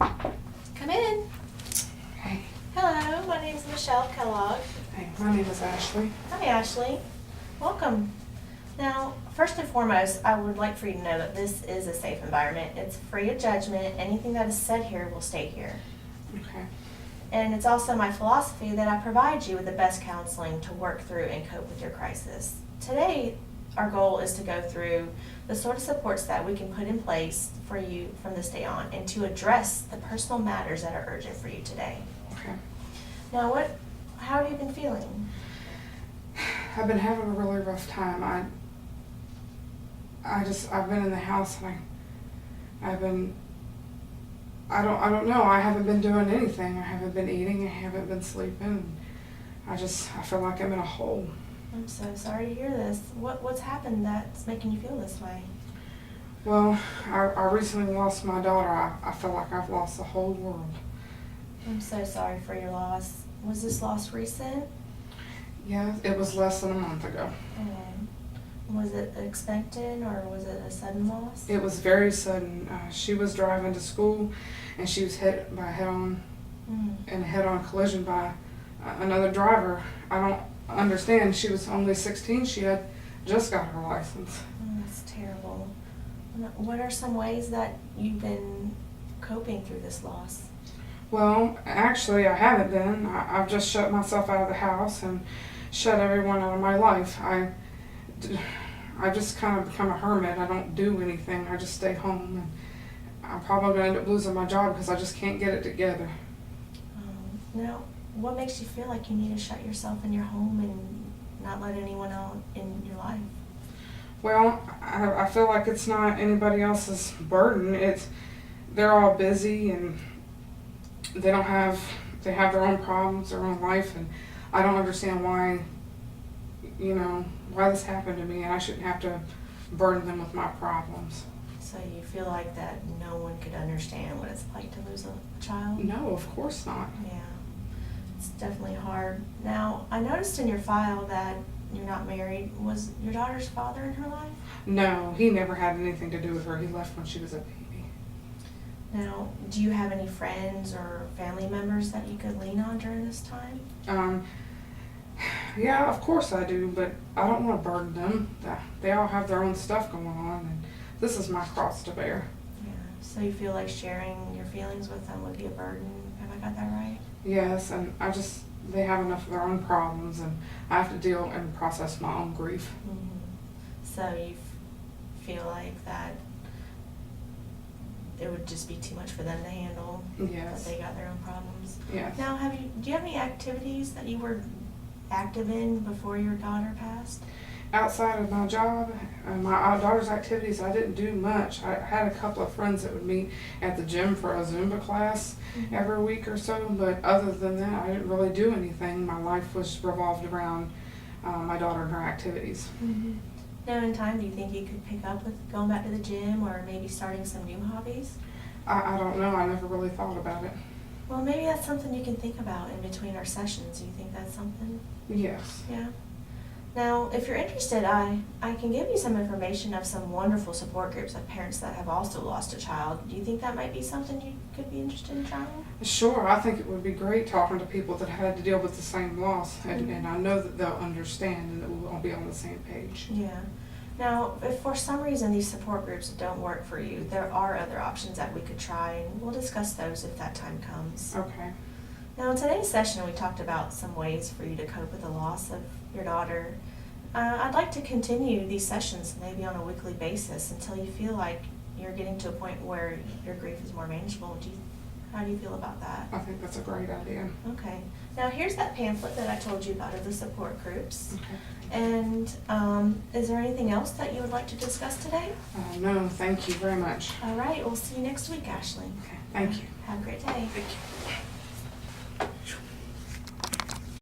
Come in. Hey. Hello, my name is Michele Kellogg. Hey, my name is Ashley. Hi, Ashley. Welcome. Now, first and foremost, I would like for you to know that this is a safe environment. It's free of judgment. Anything that is said here will stay here. Okay. And it's also my philosophy that I provide you with the best counseling to work through and cope with your crisis. Today, our goal is to go through the sort of supports that we can put in place for you from this day on and to address the personal matters that are urgent for you today. Okay. Now, how have you been feeling? I've been having a really rough time. I've been in the house and I don't know. I haven't been doing anything. I haven't been eating. I haven't been sleeping. I feel like I'm in a hole. I'm so sorry to hear this. What's happened that's making you feel this way? Well, I recently lost my daughter. I feel like I've lost the whole world. I'm so sorry for your loss. Was this loss recent? Yeah, it was less than a month ago. Was it expected or was it a sudden loss? It was very sudden. She was driving to school and she was hit by a head-on collision by another driver. I don't understand. She was only 16. She had just got her license. That's terrible. What are some ways that you've been coping through this loss? Well, actually, I haven't been. I've just shut myself out of the house and shut everyone out of my life. I've just kind of become a hermit. I don't do anything. I just stay home, and I'm probably going to end up losing my job because I just can't get it together. Now, what makes you feel like you need to shut yourself in your home and not let anyone out in your life? Well, I feel like it's not anybody else's burden. They're all busy and they have their own problems, their own life, and I don't understand why this happened to me, and I shouldn't have to burden them with my problems. So you feel like that no one could understand what it's like to lose a child? No, of course not. Yeah, it's definitely hard. Now, I noticed in your file that you're not married. Was your daughter's father in her life? No, he never had anything to do with her. He left when she was a baby. Now, do you have any friends or family members that you could lean on during this time? Yeah, of course I do, but I don't want to burden them. They all have their own stuff going on, and this is my cross to bear. Yeah, so you feel like sharing your feelings with them would be a burden. Have I got that right? Yes, and they have enough of their own problems, and I have to deal and process my own grief. Mm-hmm. So you feel like that it would just be too much for them to handle? Yes. That they got their own problems? Yes. Now, do you have any activities that you were active in before your daughter passed? Outside of my job, my daughter's activities, I didn't do much. I had a couple of friends that would meet at the gym for a Zumba class every week or so, but other than that, I didn't really do anything. My life was revolved around my daughter and her activities. Mm-hmm. Now, in time, do you think you could pick up with going back to the gym or maybe starting some new hobbies? I don't know. I never really thought about it. Well, maybe that's something you can think about in between our sessions. Do you think that's something? Yes. Yeah. Now, if you're interested, I can give you some information of some wonderful support groups of parents that have also lost a child. Do you think that might be something you could be interested in trying? Sure. I think it would be great talking to people that had to deal with the same loss, and I know that they'll understand and that we'll all be on the same page. Yeah. Now, if for some reason these support groups don't work for you, there are other options that we could try, and we'll discuss those if that time comes. Okay. Now, in today's session, we talked about some ways for you to cope with the loss of your daughter. I'd like to continue these sessions maybe on a weekly basis until you feel like you're getting to a point where your grief is more manageable. How do you feel about that? I think that's a great idea. Okay. Now, here's that pamphlet that I told you about of the support groups. Okay. And is there anything else that you would like to discuss today? No, thank you very much. All right. We'll see you next week, Ashley. Okay. Thank you. Have a great day. Thank you.